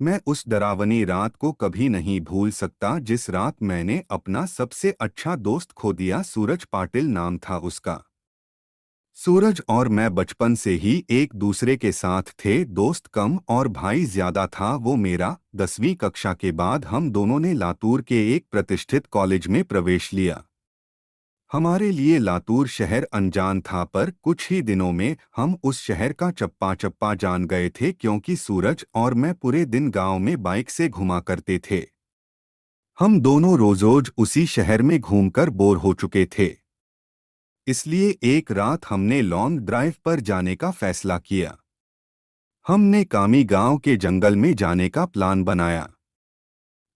मैं उस डरावनी रात को कभी नहीं भूल सकता जिस रात मैंने अपना सबसे अच्छा दोस्त खो दिया। सूरज पाटिल नाम था उसका। सूरज और मैं बचपन से ही एक दूसरे के साथ थे, दोस्त कम और भाई ज्यादा था वो मेरा। 10वीं कक्षा के बाद हम दोनों ने लातूर के एक प्रतिष्ठित कॉलेज में प्रवेश लिया। हमारे लिए लातूर शहर अनजान था, पर कुछ ही दिनों में हम उस शहर का चप्पा चप्पा जान गए थे, क्योंकि सूरज और मैं पूरे दिन गांव में बाइक से घुमा करते थे। हम दोनों रोज रोज उसी शहर में घूमकर बोर हो चुके थे। इसलिए एक रात हमने लॉन्ग ड्राइव पर जाने का फैसला किया। हमने कामी गांव के जंगल में जाने का प्लान बनाया।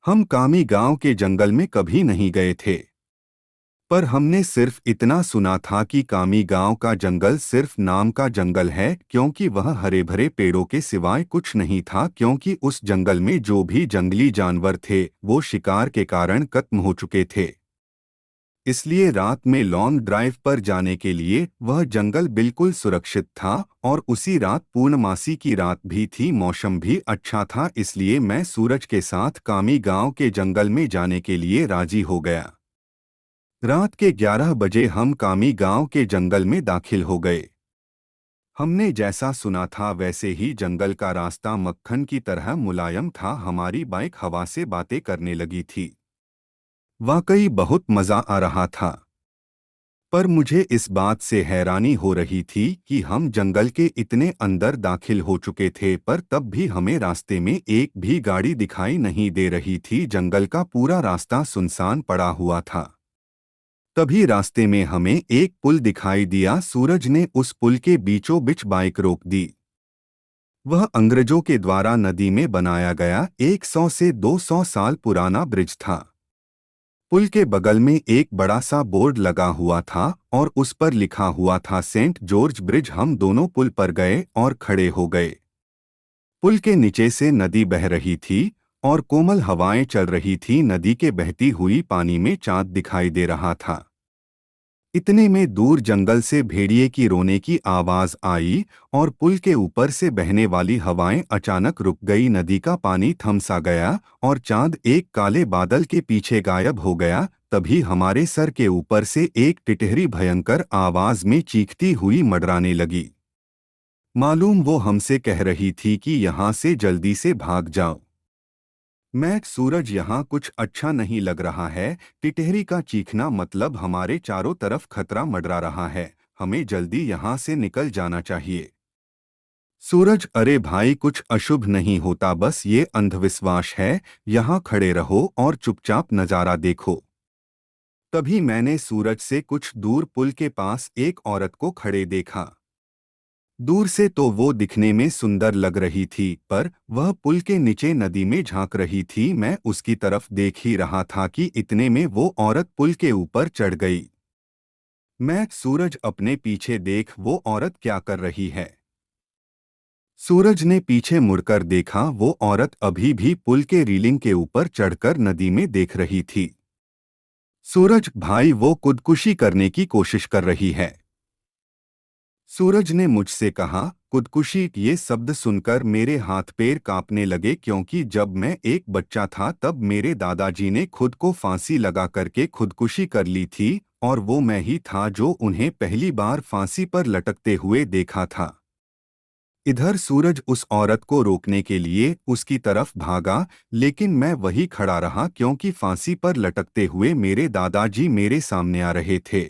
हम कामी गांव के जंगल में कभी नहीं गए थे, पर हमने सिर्फ इतना सुना था कि कामी गांव का जंगल सिर्फ नाम का जंगल है, क्योंकि वह हरे भरे पेड़ों के सिवाय कुछ नहीं था, क्योंकि उस जंगल में जो भी जंगली जानवर थे वो शिकार के कारण खत्म हो चुके थे। इसलिए रात में लॉन्ग ड्राइव पर जाने के लिए वह जंगल बिल्कुल सुरक्षित था, और उसी रात पूर्णमासी की रात भी थी, मौसम भी अच्छा था। इसलिए मैं सूरज के साथ कामी गांव के जंगल में जाने के लिए राजी हो गया। रात के 11 बजे हम कामी गांव के जंगल में दाखिल हो गए। हमने जैसा सुना था वैसे ही जंगल का रास्ता मक्खन की तरह मुलायम था। हमारी बाइक हवा से बातें करने लगी थी। वाकई बहुत मजा आ रहा था। पर मुझे इस बात से हैरानी हो रही थी कि हम जंगल के इतने अंदर दाखिल हो चुके थे, पर तब भी हमें रास्ते में एक भी गाड़ी दिखाई नहीं दे रही थी। जंगल का पूरा रास्ता सुनसान पड़ा हुआ था। तभी रास्ते में हमें एक पुल दिखाई दिया। सूरज ने उस पुल के बीचों बीच बाइक रोक दी। वह अंग्रेजों के द्वारा नदी में बनाया गया 100 से 200 साल पुराना ब्रिज था। पुल के बगल में एक बड़ा सा बोर्ड लगा हुआ था और उस पर लिखा हुआ था सेंट जॉर्ज ब्रिज। हम दोनों पुल पर गए और खड़े हो गए। पुल के नीचे से नदी बह रही थी और कोमल हवाएं चल रही थी। नदी के बहती हुई पानी में चांद दिखाई दे रहा था। इतने में दूर जंगल से भेड़िए की रोने की आवाज आई और पुल के ऊपर से बहने वाली हवाएं अचानक रुक गई। नदी का पानी थम सा गया और चांद एक काले बादल के पीछे गायब हो गया। तभी हमारे सर के ऊपर से एक टिटहरी भयंकर आवाज में चीखती हुई मंडराने लगी। मालूम वो हमसे कह रही थी कि यहाँ से जल्दी से भाग जाओ। मैं सूरज, यहाँ कुछ अच्छा नहीं लग रहा है। टिटहरी का चीखना मतलब हमारे चारों तरफ खतरा मंडरा रहा है। हमें जल्दी यहाँ से निकल जाना चाहिए। सूरज, अरे भाई कुछ अशुभ नहीं होता, बस ये अंधविश्वास है। यहाँ खड़े रहो और चुपचाप नजारा देखो। तभी मैंने सूरज से कुछ दूर पुल के पास एक औरत को खड़े देखा। दूर से तो वो दिखने में सुंदर लग रही थी, पर वह पुल के नीचे नदी में झांक रही थी। मैं उसकी तरफ देख ही रहा था कि इतने में वो औरत पुल के ऊपर चढ़ गई। मैं सूरज, अपने पीछे देख, वो औरत क्या कर रही है। सूरज ने पीछे मुड़कर देखा। वो औरत अभी भी पुल के रेलिंग के ऊपर चढ़कर नदी में देख रही थी। सूरज भाई, वो खुदकुशी करने की कोशिश कर रही है। सूरज ने मुझसे कहा। खुदकुशी, ये शब्द सुनकर मेरे हाथ पैर कांपने लगे, क्योंकि जब मैं एक बच्चा था तब मेरे दादाजी ने खुद को फांसी लगा करके खुदकुशी कर ली थी, और वो मैं ही था जो उन्हें पहली बार फांसी पर लटकते हुए देखा था। इधर सूरज उस औरत को रोकने के लिए उसकी तरफ भागा, लेकिन मैं वही खड़ा रहा, क्योंकि फांसी पर लटकते हुए मेरे दादाजी मेरे सामने आ रहे थे।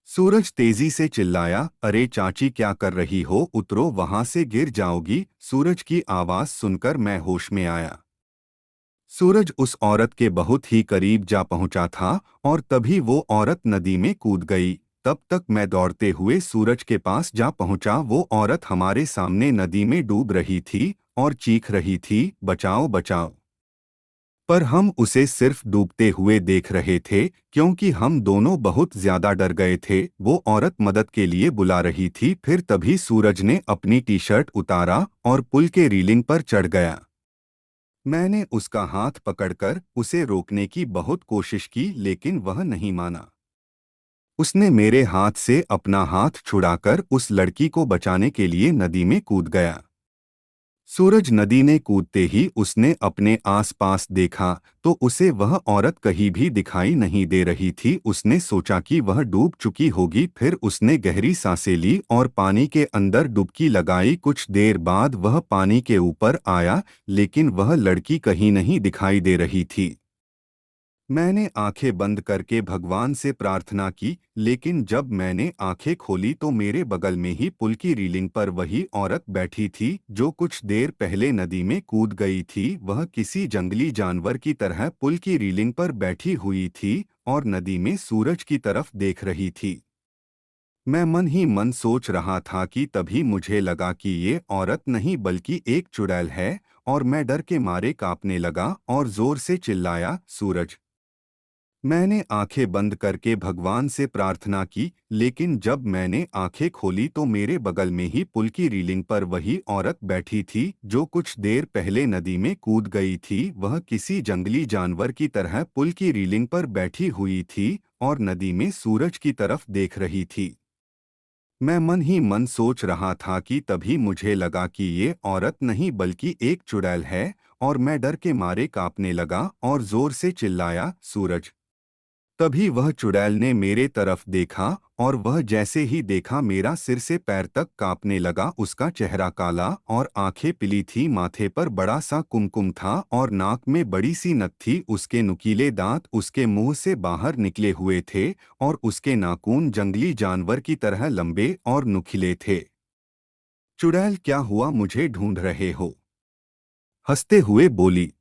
सूरज तेजी से चिल्लाया, अरे चाची क्या कर रही हो, उतरो, वहां से गिर जाओगी। सूरज की आवाज सुनकर मैं होश में आया। सूरज उस औरत के बहुत ही करीब जा पहुंचा था और तभी वो औरत नदी में कूद गई। तब तक मैं दौड़ते हुए सूरज के पास जा पहुंचा। वो औरत हमारे सामने नदी में डूब रही थी और चीख रही थी, बचाओ बचाओ। पर हम उसे सिर्फ डूबते हुए देख रहे थे, क्योंकि हम दोनों बहुत ज्यादा डर गए थे। वो औरत मदद के लिए बुला रही थी। फिर तभी सूरज ने अपनी टी शर्ट उतारा और पुल के रेलिंग पर चढ़ गया। मैंने उसका हाथ पकड़कर उसे रोकने की बहुत कोशिश की, लेकिन वह नहीं माना। उसने मेरे हाथ से अपना हाथ छुड़ाकर उस लड़की को बचाने के लिए नदी में कूद गया। सूरज नदी ने कूदते ही उसने अपने आसपास देखा तो उसे वह औरत कहीं भी दिखाई नहीं दे रही थी। उसने सोचा कि वह डूब चुकी होगी। फिर उसने गहरी सांसें ली और पानी के अंदर डुबकी लगाई। कुछ देर बाद वह पानी के ऊपर आया, लेकिन वह लड़की कहीं नहीं दिखाई दे रही थी। मैंने आंखें बंद करके भगवान से प्रार्थना की, लेकिन जब मैंने आंखें खोली तो मेरे बगल में ही पुल की रेलिंग पर वही औरत बैठी थी जो कुछ देर पहले नदी में कूद गई थी। वह किसी जंगली जानवर की तरह पुल की रेलिंग पर बैठी हुई थी और नदी में सूरज की तरफ देख रही थी। मैं मन ही मन सोच रहा था कि तभी मुझे लगा कि ये औरत नहीं बल्कि एक चुड़ैल है, और मैं डर के मारे कांपने लगा और जोर से चिल्लाया, सूरज। मैंने आंखें बंद करके भगवान से प्रार्थना की, लेकिन जब मैंने आंखें खोली तो मेरे बगल में ही पुल की रेलिंग पर वही औरत बैठी थी जो कुछ देर पहले नदी में कूद गई थी। वह किसी जंगली जानवर की तरह पुल की रेलिंग पर बैठी हुई थी और नदी में सूरज की तरफ देख रही थी। मैं मन ही मन सोच रहा था कि तभी मुझे लगा कि ये औरत नहीं बल्कि एक चुड़ैल है, और मैं डर के मारे कांपने लगा और जोर से चिल्लाया, सूरज। तभी वह चुड़ैल ने मेरे तरफ देखा, और वह जैसे ही देखा मेरा सिर से पैर तक कांपने लगा। उसका चेहरा काला और आंखें पीली थी। माथे पर बड़ा सा कुमकुम था और नाक में बड़ी सी नथ थी। उसके नुकीले दांत उसके मुंह से बाहर निकले हुए थे और उसके नाखून जंगली जानवर की तरह लंबे और नुकीले थे। चुड़ैल, क्या हुआ, मुझे ढूंढ रहे हो? हंसते हुए बोली।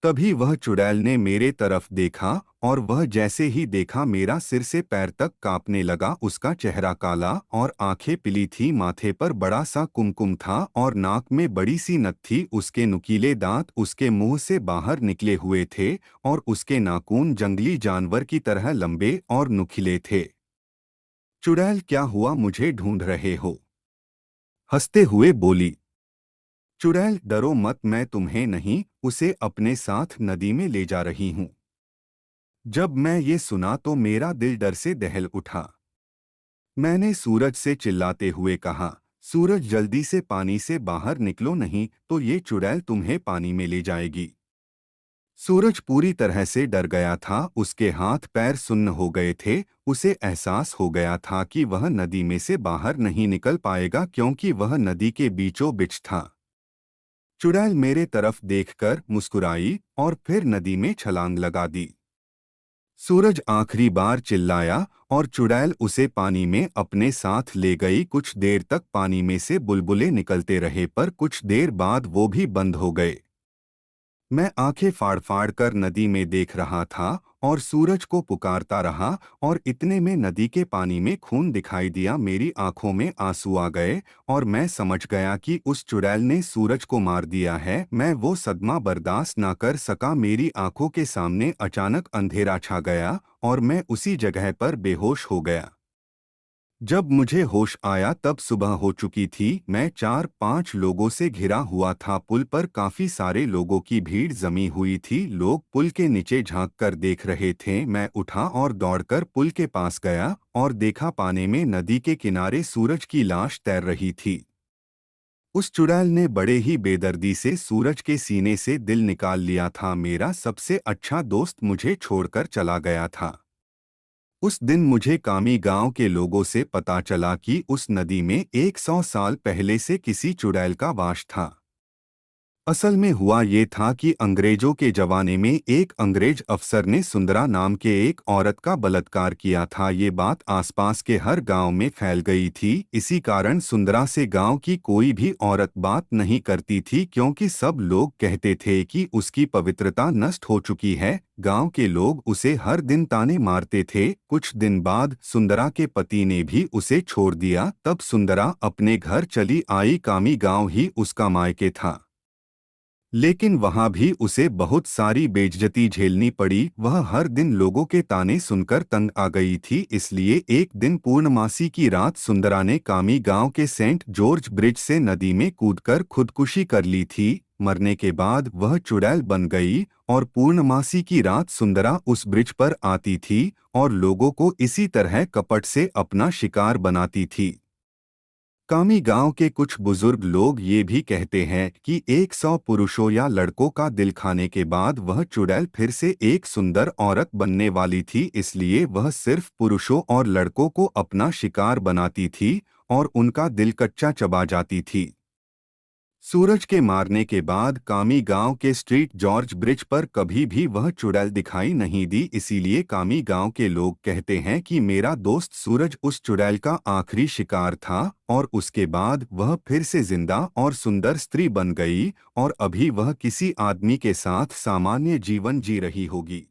तभी वह चुड़ैल ने मेरे तरफ देखा, और वह जैसे ही देखा मेरा सिर से पैर तक कांपने लगा। उसका चेहरा काला और आंखें पीली थी। माथे पर बड़ा सा कुमकुम था और नाक में बड़ी सी नथ थी। उसके नुकीले दांत उसके मुंह से बाहर निकले हुए थे और उसके नाखून जंगली जानवर की तरह लंबे और नुकीले थे। चुड़ैल, क्या हुआ, मुझे ढूंढ रहे हो? हंसते हुए बोली। चुड़ैल, डरो मत, मैं तुम्हें नहीं, उसे अपने साथ नदी में ले जा रही हूं। जब मैं ये सुना तो मेरा दिल डर से दहल उठा। मैंने सूरज से चिल्लाते हुए कहा, सूरज, जल्दी से पानी से बाहर निकलो, नहीं तो ये चुड़ैल तुम्हें पानी में ले जाएगी। सूरज पूरी तरह से डर गया था। उसके हाथ पैर सुन्न हो गए थे। उसे एहसास हो गया था कि वह नदी में से बाहर नहीं निकल पाएगा क्योंकि वह नदी के बीचों बीच था। चुड़ैल मेरे तरफ देखकर मुस्कुराई और फिर नदी में छलांग लगा दी। सूरज आखिरी बार चिल्लाया और चुड़ैल उसे पानी में अपने साथ ले गई। कुछ देर तक पानी में से बुलबुले निकलते रहे, पर कुछ देर बाद वो भी बंद हो गए। मैं आंखें फाड़ फाड़ कर नदी में देख रहा था और सूरज को पुकारता रहा, और इतने में नदी के पानी में खून दिखाई दिया। मेरी आंखों में आंसू आ गए और मैं समझ गया कि उस चुड़ैल ने सूरज को मार दिया है। मैं वो सदमा बर्दाश्त ना कर सका। मेरी आंखों के सामने अचानक अंधेरा छा गया और मैं उसी जगह पर बेहोश हो गया। जब मुझे होश आया तब सुबह हो चुकी थी। मैं 4-5 लोगों से घिरा हुआ था। पुल पर काफी सारे लोगों की भीड़ जमी हुई थी। लोग पुल के नीचे झांक कर देख रहे थे। मैं उठा और दौड़कर पुल के पास गया और देखा पानी में नदी के किनारे सूरज की लाश तैर रही थी। उस चुड़ैल ने बड़े ही बेदर्दी से सूरज के सीने से दिल निकाल लिया था। मेरा सबसे अच्छा दोस्त मुझे छोड़कर चला गया था। उस दिन मुझे कामी गांव के लोगों से पता चला कि उस नदी में 100 साल पहले से किसी चुड़ैल का वास था। असल में हुआ ये था कि अंग्रेजों के जमाने में एक अंग्रेज अफसर ने सुंदरा नाम के एक औरत का बलात्कार किया था। ये बात आसपास के हर गांव में फैल गई थी। इसी कारण सुंदरा से गांव की कोई भी औरत बात नहीं करती थी क्योंकि सब लोग कहते थे कि उसकी पवित्रता नष्ट हो चुकी है। गांव के लोग उसे हर दिन ताने मारते थे। कुछ दिन बाद सुंदरा के पति ने भी उसे छोड़ दिया। तब सुंदरा अपने घर चली आई। कामी गांव ही उसका मायके था, लेकिन वहां भी उसे बहुत सारी बेइज्जती झेलनी पड़ी। वह हर दिन लोगों के ताने सुनकर तंग आ गई थी। इसलिए एक दिन पूर्णमासी की रात सुंदरा ने कामी गांव के सेंट जॉर्ज ब्रिज से नदी में कूदकर खुदकुशी कर ली थी। मरने के बाद वह चुड़ैल बन गई और पूर्णमासी की रात सुंदरा उस ब्रिज पर आती थी और लोगों को इसी तरह कपट से अपना शिकार बनाती थी। कामी गांव के कुछ बुजुर्ग लोग ये भी कहते हैं कि 100 पुरुषों या लड़कों का दिल खाने के बाद वह चुड़ैल फिर से एक सुंदर औरत बनने वाली थी, इसलिए वह सिर्फ पुरुषों और लड़कों को अपना शिकार बनाती थी और उनका दिल कच्चा चबा जाती थी। सूरज के मारने के बाद कामी गांव के स्ट्रीट जॉर्ज ब्रिज पर कभी भी वह चुड़ैल दिखाई नहीं दी, इसीलिए कामी गांव के लोग कहते हैं कि मेरा दोस्त सूरज उस चुड़ैल का आखिरी शिकार था और उसके बाद वह फिर से जिंदा और सुंदर स्त्री बन गई और अभी वह किसी आदमी के साथ सामान्य जीवन जी रही होगी।